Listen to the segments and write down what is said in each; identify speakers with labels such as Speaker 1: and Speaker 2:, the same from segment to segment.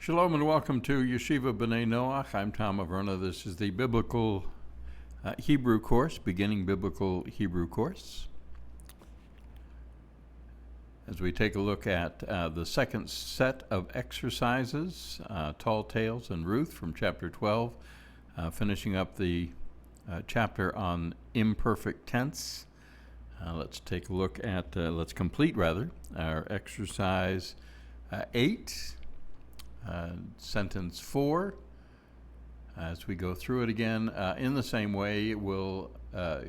Speaker 1: Shalom and welcome to Yeshiva B'nai Noach. I'm Tom Averna. This is the Biblical Hebrew course, beginning Biblical Hebrew course. As we take a look at the second set of exercises, Tall Tales and Ruth from chapter 12, finishing up the chapter on imperfect tense. Let's take a look at, let's complete our exercise 8. Sentence 4. As we go through it again, in the same way, we'll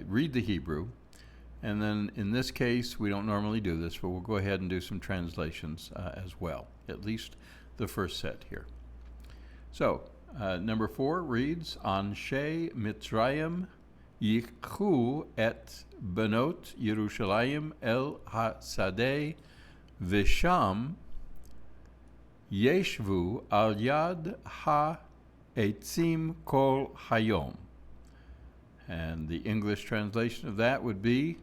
Speaker 1: read the Hebrew, and then in this case, we don't normally do this, but we'll go ahead and do some translations as well, at least the first set here. So, number 4 reads, Anshe Mitzrayim Yikhu et Benot Yerushalayim El HaSadeh Visham Yeshvu al yad ha-etzim kol hayom. And the English translation of that would be,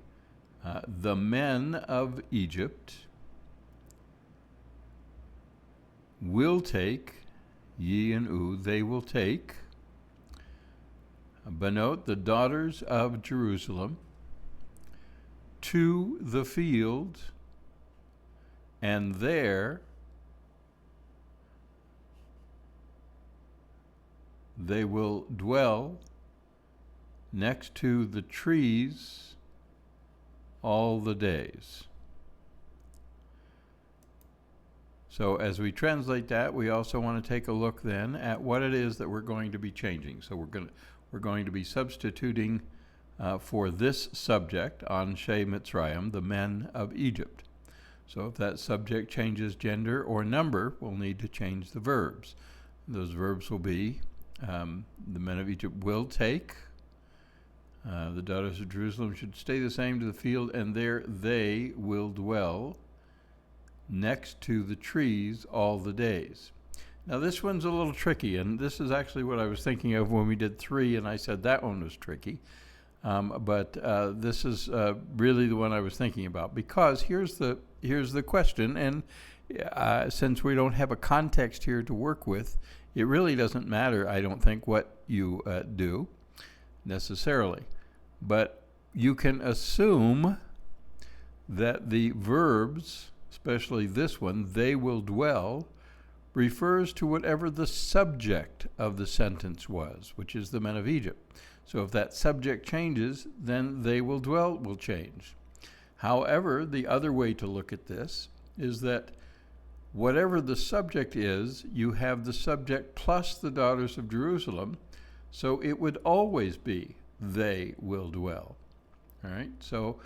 Speaker 1: the men of Egypt will take, ye and u, they will take, Benot, the daughters of Jerusalem, to the field, and there they will dwell next to the trees all the days. So as we translate that, we also want to take a look then at what it is that we're going to be changing. So we're going to be substituting for this subject, Anshe Mitzrayim, the men of Egypt. So if that subject changes gender or number, we'll need to change the verbs. Those verbs will be the men of Egypt will take, the daughters of Jerusalem should stay the same to the field, and there they will dwell next to the trees all the days. Now this one's a little tricky, and this is actually what I was thinking of when we did 3, and I said that one was tricky. But this is really the one I was thinking about, because here's the question, and since we don't have a context here to work with, it really doesn't matter, I don't think, what you do necessarily. But you can assume that the verbs, especially this one, they will dwell, refers to whatever the subject of the sentence was, which is the men of Egypt. So if that subject changes, then they will dwell will change. However, the other way to look at this is that whatever the subject is, you have the subject plus the daughters of Jerusalem, so it would always be they will dwell. All right. So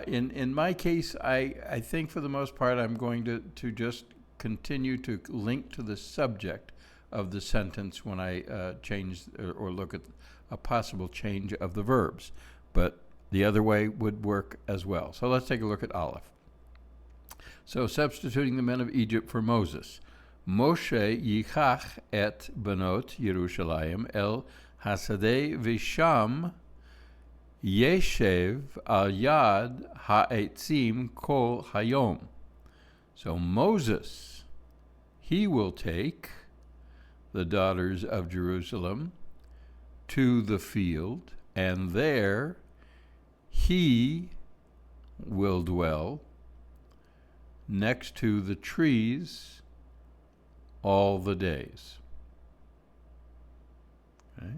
Speaker 1: in my case, I think for the most part I'm going to just continue to link to the subject of the sentence when I change or look at a possible change of the verbs. But the other way would work as well. So let's take a look at Aleph. So substituting the men of Egypt for Moses. Moshe yichach et benot Yerushalayim el hasadeh visham yeshev al yad ha'etzim kol hayom. So Moses, he will take the daughters of Jerusalem to the field, and there he will dwell next to the trees all the days. Okay.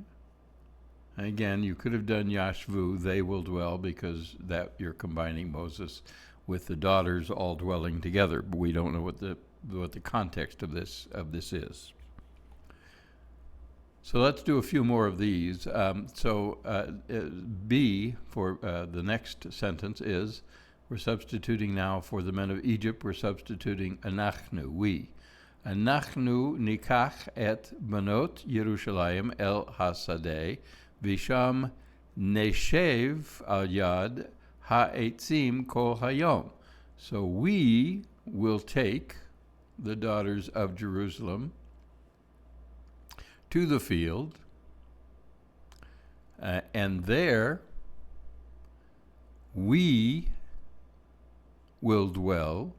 Speaker 1: Again, you could have done Yashvu, they will dwell, because that you're combining Moses with the daughters all dwelling together, but we don't know what the context of this is. So let's do a few more of these. B for the next sentence is, we're substituting now for the men of Egypt, we're substituting anachnu, we. Anachnu nikach et benot Yerushalayim el hasadeh, visham neshev al yad ha'etzim kol hayom. So we will take the daughters of Jerusalem to the field, and there we will dwell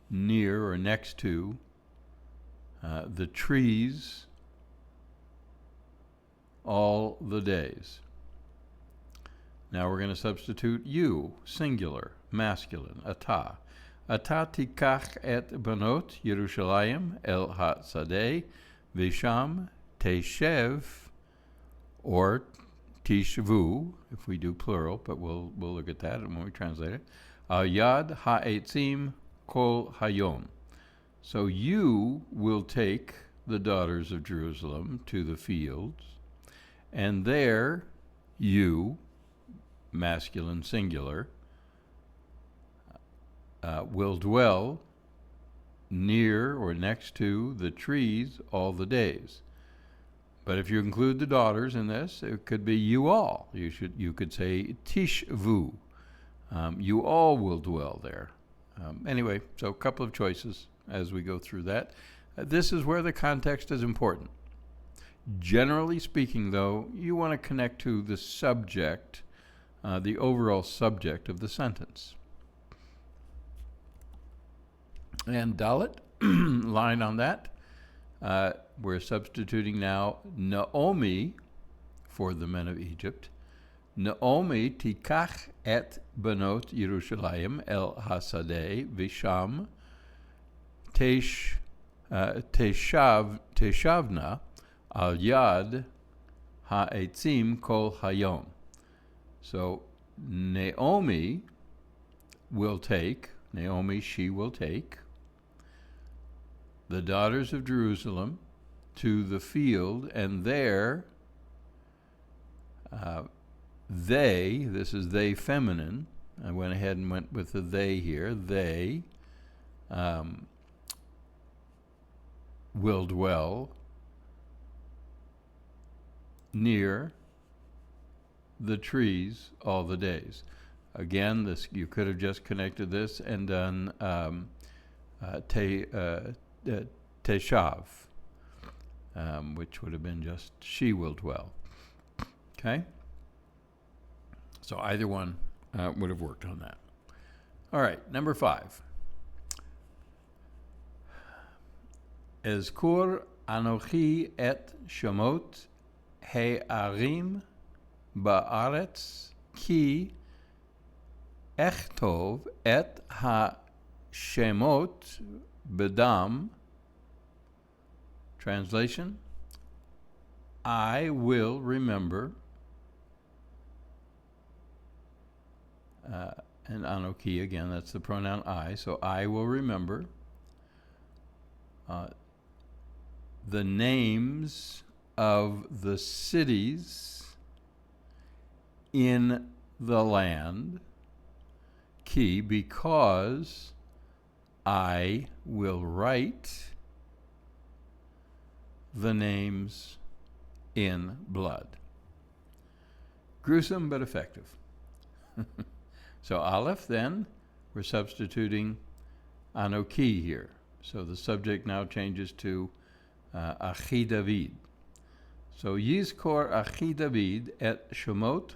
Speaker 1: near or next to the trees all the days. Now we're going to substitute you, singular, masculine, ata. Ata tikach et banot Yerushalayim el ha-tzadeh visham teshev, or tishvu, if we do plural, but we'll look at that when we translate it. Al yad ha'etzim kol hayom. So you will take the daughters of Jerusalem to the fields, and there you, masculine singular, will dwell near or next to the trees all the days. But if you include the daughters in this, it could be you all. You could say tishvu. You all will dwell there. Anyway, so a couple of choices as we go through that. This is where the context is important. Generally speaking, though, you want to connect to the subject, the overall subject of the sentence. And Dalet, line on that, we're substituting now Naomi for the men of Egypt. Naomi tikach et banot Yerushalayim el hasadeh visham teshavna al yad ha'etzim kol hayom. So Naomi, she will take the daughters of Jerusalem to the field, and there this is they feminine. I went ahead and went with the they here. They will dwell near the trees all the days. Again, this you could have just connected this and done teshav, which would have been just she will dwell. Okay? So either one would have worked on that. All right, number 5. Ezkur anochi et shemot he'arim ba'aretz ki echtov et ha-shemot bedam. Translation: I will remember, and anoki again, that's the pronoun I, so I will remember the names of the cities in the land, ki, because I will write the names in blood. Gruesome but effective. So Aleph, then, we're substituting Anoki here. So the subject now changes to Achi David. So Yizkor Achi David et Shemot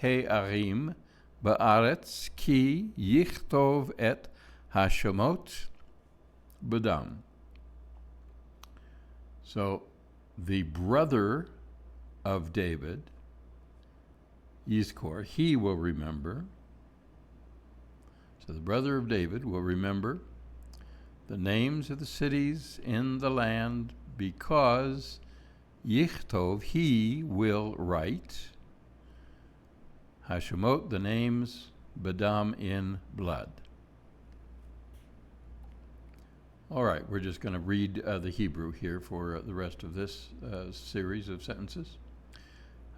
Speaker 1: He'arim Ba'aretz ki yichtov et hashemot bedam. So the brother of David, Yizkor, he will remember. So the brother of David will remember the names of the cities in the land, because Yichtov, he will write, Hashemot, the names, Badam, in blood. All right, we're just going to read the Hebrew here for the rest of this series of sentences.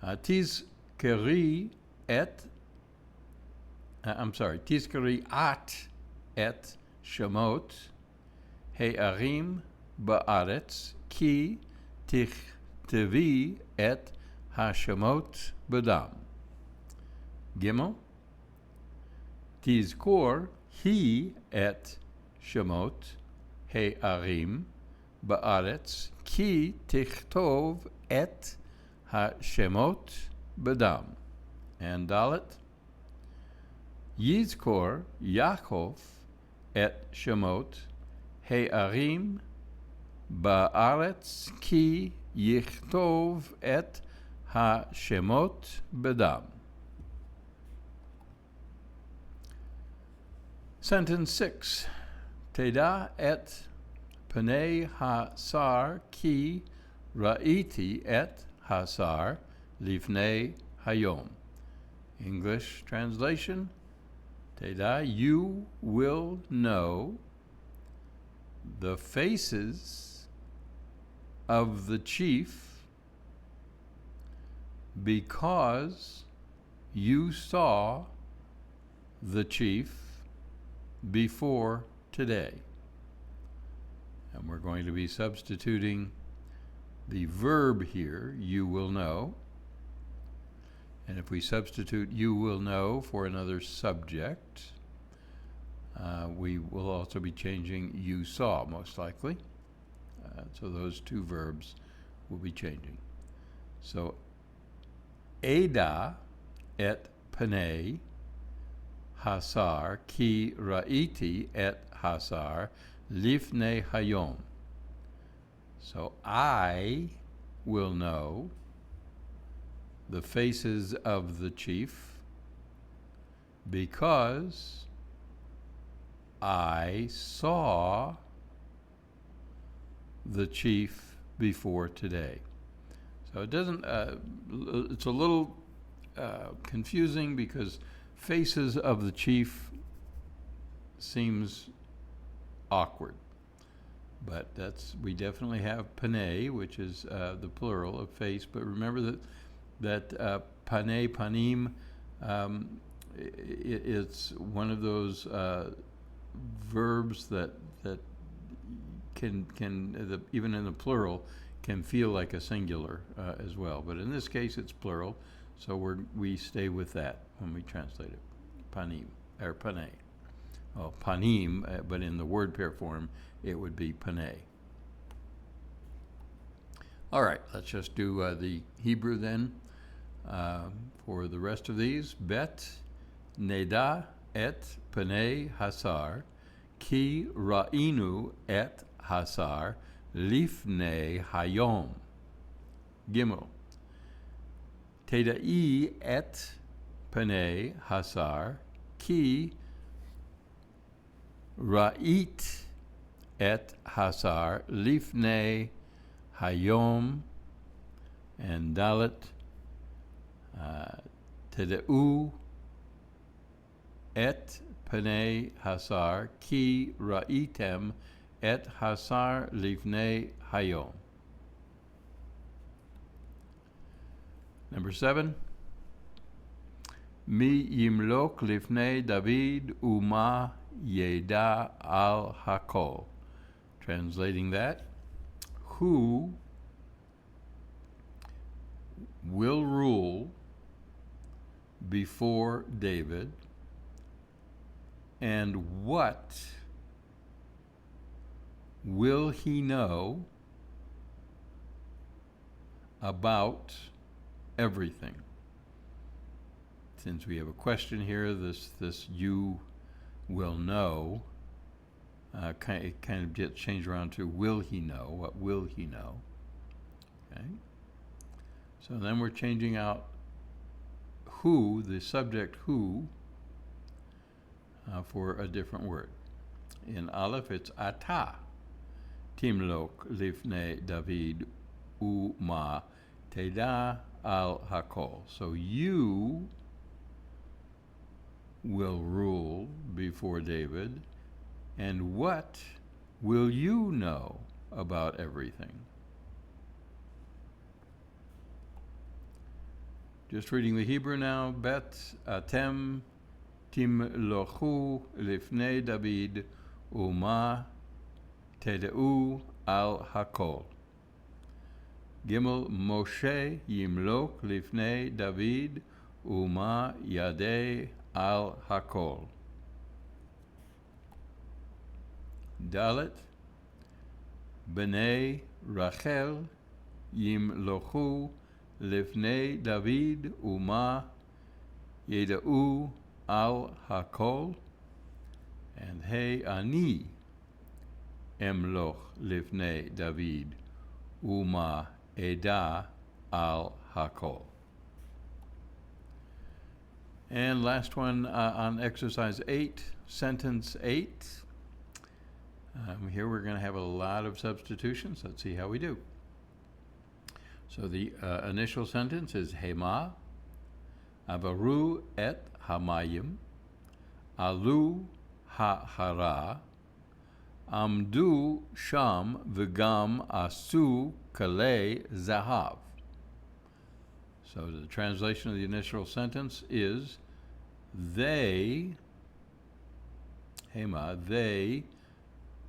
Speaker 1: Tizkeri at Shemot He'arim ba'aretz ki tichtavi et hashemot bedam. Gimel, Tizkor he et Shemot He'arim ba'aretz ki tichtov et hashemot bedam. And Dalet, Yizkor Yaakov et shemot he'arim ba'aretz ki yichtov et ha'shemot bedam. Sentence 6. Teda et Panei hasar ki ra'iti et hasar lifnei hayom. English translation. Teda, you will know the faces of the chief because you saw the chief before today. And we're going to be substituting the verb here, you will know. And if we substitute you will know for another subject, we will also be changing you saw, most likely. So those two verbs will be changing. So, Eda et panei hasar ki ra'iti et hasar lifnei hayom. So I will know the faces of the chief because I saw the chief before today. So it doesn't, it's a little confusing because faces of the chief seems awkward. But we definitely have panei, which is the plural of face. But remember that panei, panim, it's one of those verbs that can even in the plural can feel like a singular as well. But in this case, it's plural, so we stay with that when we translate it. Panim or panei. Well, panim, but in the word pair form, it would be panei. All right, let's just do the Hebrew then for the rest of these. Bet neda et panei hasar ki ra'inu et hasar lifnei hayom. Gimel. Tedai et panei hasar ki ra'it et hasar lifnei hayom. And dalet teda'u et panei hasar ki ra'item et hasar lifnei hayom. Number 7. Mi yimlok lifnei David uma yeda al hakol. Translating that, who will rule before David, and what will he know about everything? Since we have a question here, this you will know it kind of gets changed around to will he know? What will he know? Okay. So then we're changing out who, the subject who, for a different word. In Aleph, it's ata. Timlok lifnei David uma teda al hakol. So you will rule before David, and what will you know about everything? Just reading the Hebrew now. Bet atem timlochu lifnei David uma teda'u al hakol. Gimel Moshe yimlok lifnei David uma yadei al hakol. Dalet Bnei Rachel yimlochu lifnei David uma yeda'u al hakol. And Hey Ani Emloch Lifnei David Uma Eda al Hakol. And last one on exercise 8, sentence 8. Here we're going to have a lot of substitutions. Let's see how we do. So the initial sentence is Hema Avaru et Hamayim Alu Ha'hara Amdu Sham V'gam Asu Kalei Zahav. So the translation of the initial sentence is they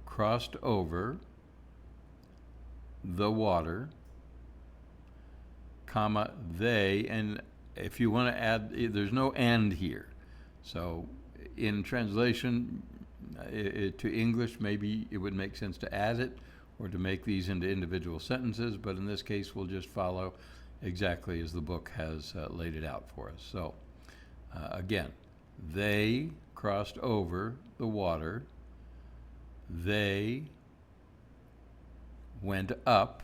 Speaker 1: crossed over the water, comma, they, and if you want to add, there's no and here. So in translation to English, maybe it would make sense to add it or to make these into individual sentences, but in this case, we'll just follow exactly as the book has laid it out for us. So again, they crossed over the water. They went up,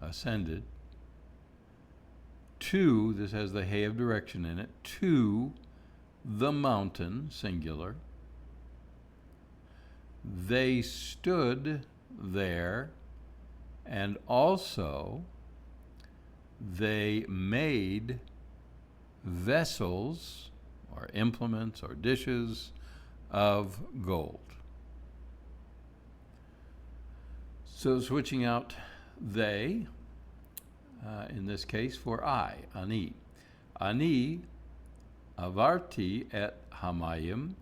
Speaker 1: ascended, to, this has the hay of direction in it, to the mountain, singular. They stood there, and also they made vessels or implements or dishes of gold. So switching out they, in this case for I, Ani. Ani avarti et hamayim,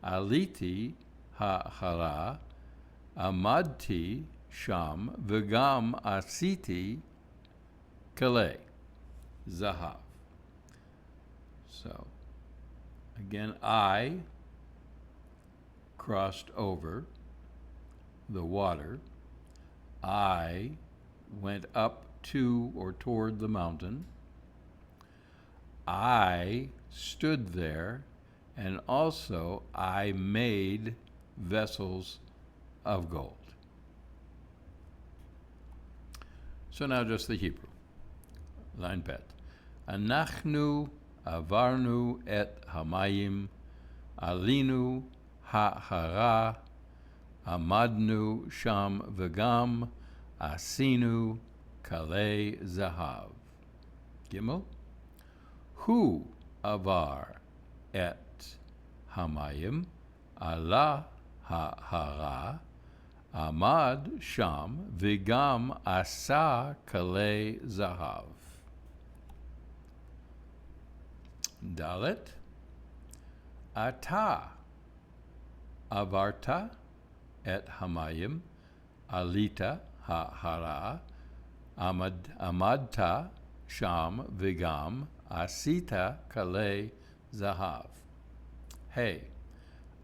Speaker 1: aliti ha'hara, amadti sham, v'gam asiti kalei, zahav. So, again, I crossed over the water. I went up to or toward the mountain. I stood there, and also I made vessels of gold. So now just the Hebrew. Line bet. Anachnu avarnu et hamayim, alinu ha'hara, amadnu sham v'gam, asinu kalei zahav. Gimel. Hu avar et hamayim, ala ha'hara, amad sham v'gam asa kalei zahav. Dalet. Ata avarta et hamayim, alita ha'hara, amadta sham v'gam asita kalei zahav. Hey,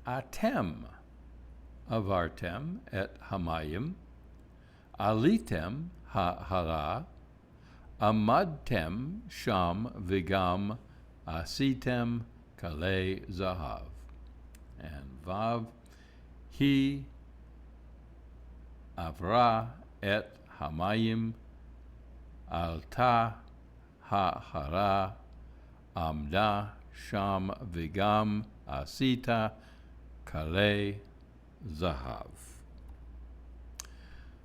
Speaker 1: atem avartem et hamayim, alitem ha'hara, amadtem sham v'gam asitem kalei zahav. And vav, he avra et hamayim, alta ha'hara, amda sham v'gam asita kalei zahav.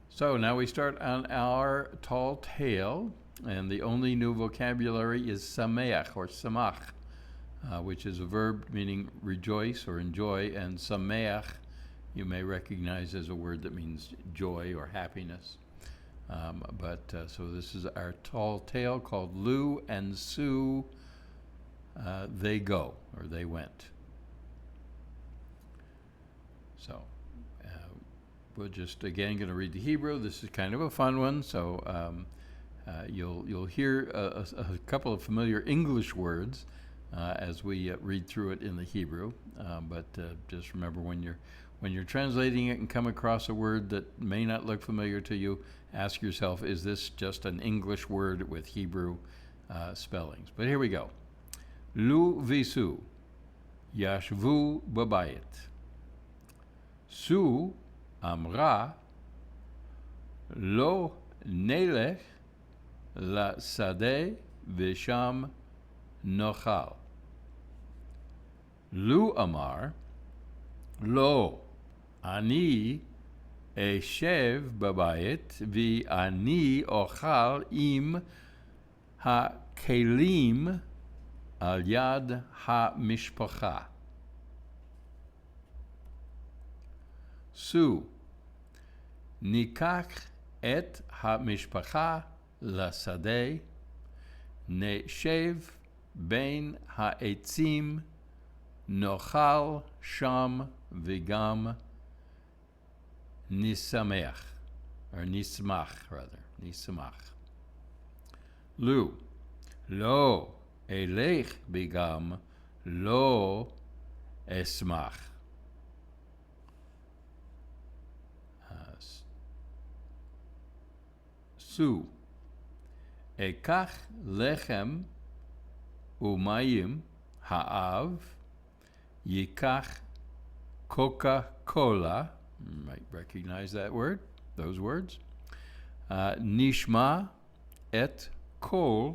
Speaker 1: So now we start on our tall tale, and the only new vocabulary is sameach or samach, which is a verb meaning rejoice or enjoy, and sameach you may recognize as a word that means joy or happiness. So this is our tall tale called Lou and Sue, they go, or they went. So we're just again going to read the Hebrew. This is kind of a fun one, so you'll hear a couple of familiar English words as we read through it in the Hebrew. But just remember, when you're translating it and come across a word that may not look familiar to you, ask yourself, is this just an English word with Hebrew spellings? But here we go. Lu visu, yashvu babayit. Su אמרה, לא נלך לשדה ושם נאכל. לו אמר, לא, אני אשב בבית ואני אוכל עם הכלים על יד המשפחה. סו, ניקח את המשפחה לשדה, נשב בין העצים, נאכל שם וגם נשמח, or נשמח, נשמח. לו, לא אלך וגם לא אשמח. סו, אקח לחם ומים, האב ייקח קוקה-קולה, you might recognize that word, those words. נשמע את כל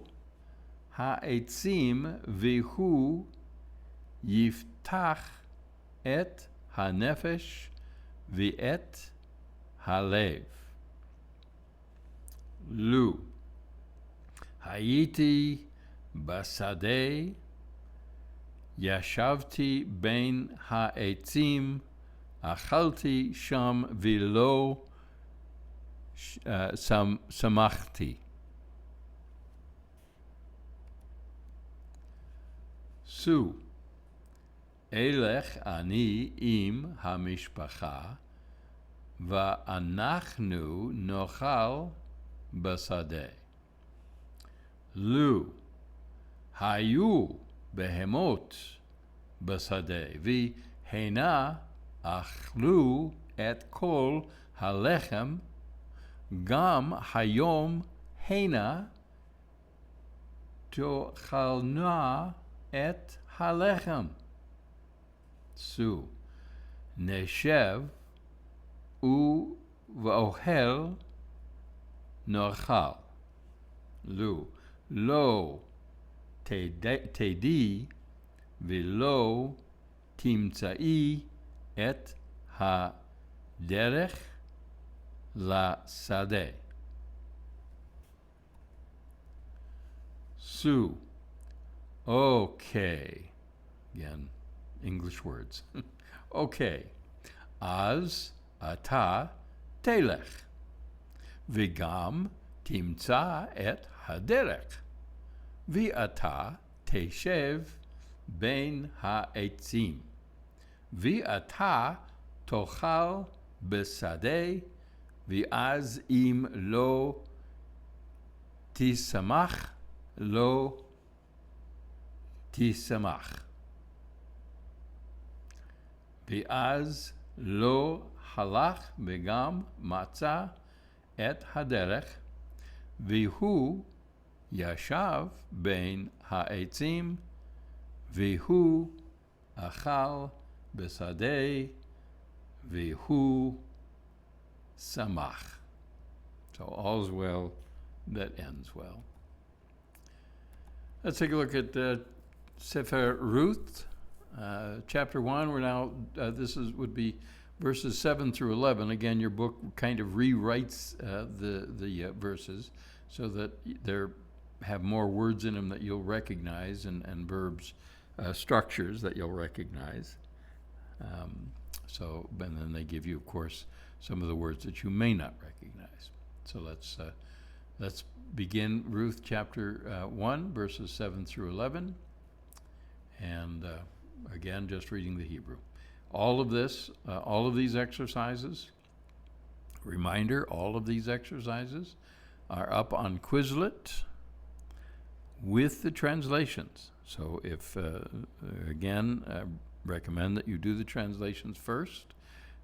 Speaker 1: העצים והוא יפתח את הנפש ואת הלב. לו, הייתי בשדה, ישבתי בין העצים, אכלתי שם ולא שמחתי. סו, אלך אני עם המשפחה, ואנחנו נאכל בשדה. לו, היו בהמות בשדה, והנה אכלו את כל הלחם, גם היום הנה תאכלנה את הלחם. סו, נשב ובאוהל נאכל. לו, לא תדעי ולא תמצאי את הדרך לשדה. סו, okay. Again, English words. okay. אז אתה תלך, וגם תמצא את הדרך, ואתה תשב בין העצים, ואתה תאכל בשדה, ואז אם לא תשמח, לא תשמח. ואז לא הלך וגם מצא את הדרך, והוא ישב בין העצים, והוא אכל בשדה, והוא שמח. So all's well that ends well. Let's take a look at Sefer Ruth, chapter 1. We're now, would be verses 7 through 11. Again, your book kind of rewrites the verses so that they have more words in them that you'll recognize and verbs, structures that you'll recognize. And then they give you, of course, some of the words that you may not recognize. So let's begin Ruth chapter 1, verses 7 through 11. And again, just reading the Hebrew. All of these exercises, reminder, all of these exercises are up on Quizlet with the translations. So if, again, recommend that you do the translations first,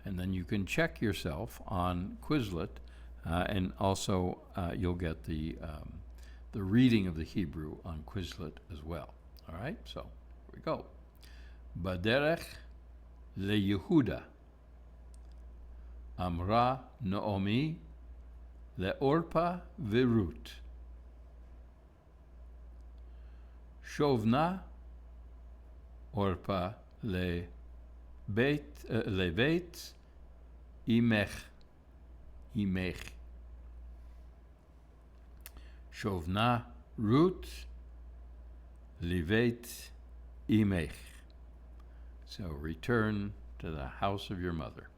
Speaker 1: and then you can check yourself on Quizlet, and also you'll get the reading of the Hebrew on Quizlet as well. All right, so here we go. Baderech leYehuda, Amra Naomi le'orpa v'Rut. Shovna Orpa lebeit imech. Shovna Rut Livet imech. So return to the house of your mother.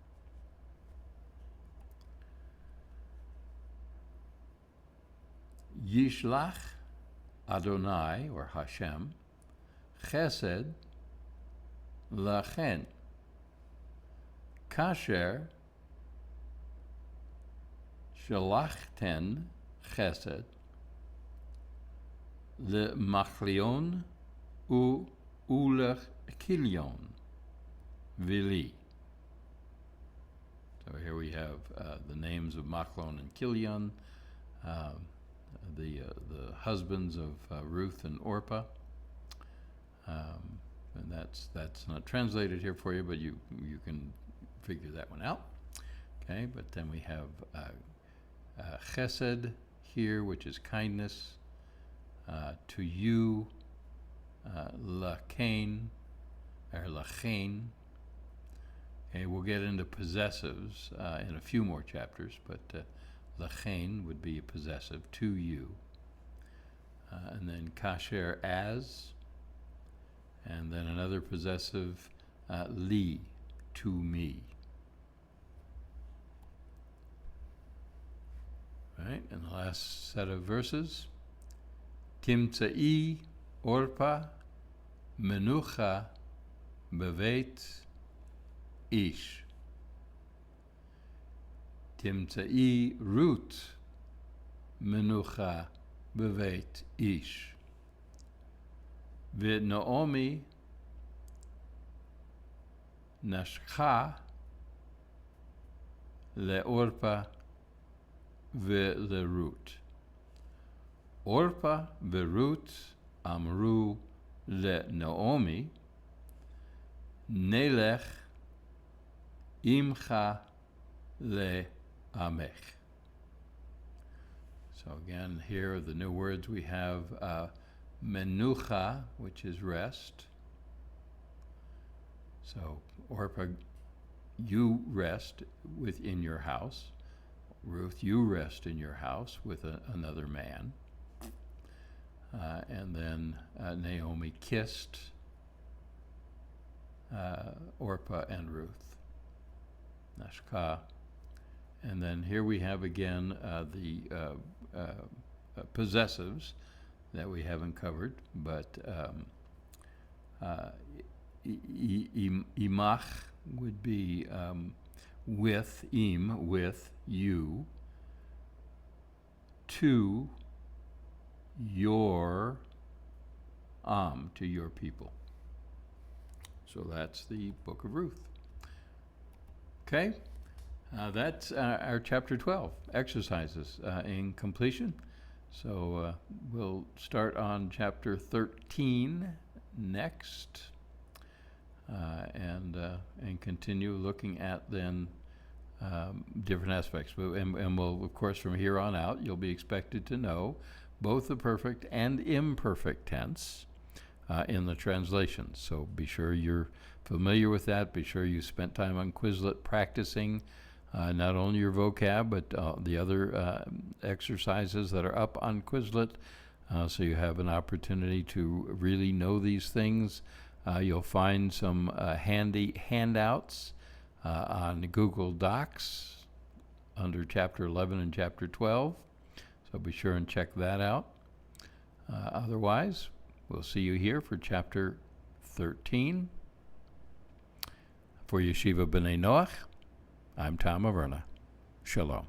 Speaker 1: Yishlach Adonai, or Hashem, Chesed Lachen, Kasher Shalachten Chesed LeMachlion Ulech-Kilion Vili. So here we have the names of Machlon and Kilion, the husbands of Ruth and Orpah, and that's not translated here for you, but you can figure that one out. Okay, but then we have Chesed here, which is kindness, to you, Lachain or Lachain. Okay, we'll get into possessives in a few more chapters, but Lachain would be a possessive, to you. And then kasher, as. And then another possessive, li, to me. Right, and the last set of verses. Timtzai Orpa Menucha Bevet Ish. Timtzai Rut Menucha Bevet Ish. Naomi Nashcha LeOrpa VeLeRut. Orpa VeRut Amru LeNaomi Nelech Imcha LeAmech. So again, here are the new words we have. Menucha, which is rest. So, Orpah, you rest within your house. Ruth, you rest in your house with another man. And then Naomi kissed Orpah and Ruth. Nashka. And then here we have again the possessives that we haven't covered, but imach would be with, with you, to your to your people. So that's the book of Ruth. Okay, that's our chapter 12 exercises in completion. So we'll start on chapter 13 next, and continue looking at then different aspects. And we'll, of course, from here on out, you'll be expected to know both the perfect and imperfect tense in the translations. So be sure you're familiar with that. Be sure you spent time on Quizlet practicing not only your vocab, but the other exercises that are up on Quizlet, so you have an opportunity to really know these things. You'll find some handy handouts on Google Docs under Chapter 11 and Chapter 12, so be sure and check that out. Otherwise, we'll see you here for Chapter 13. For Yeshiva B'nai Noach, I'm Tom Averna. Shalom.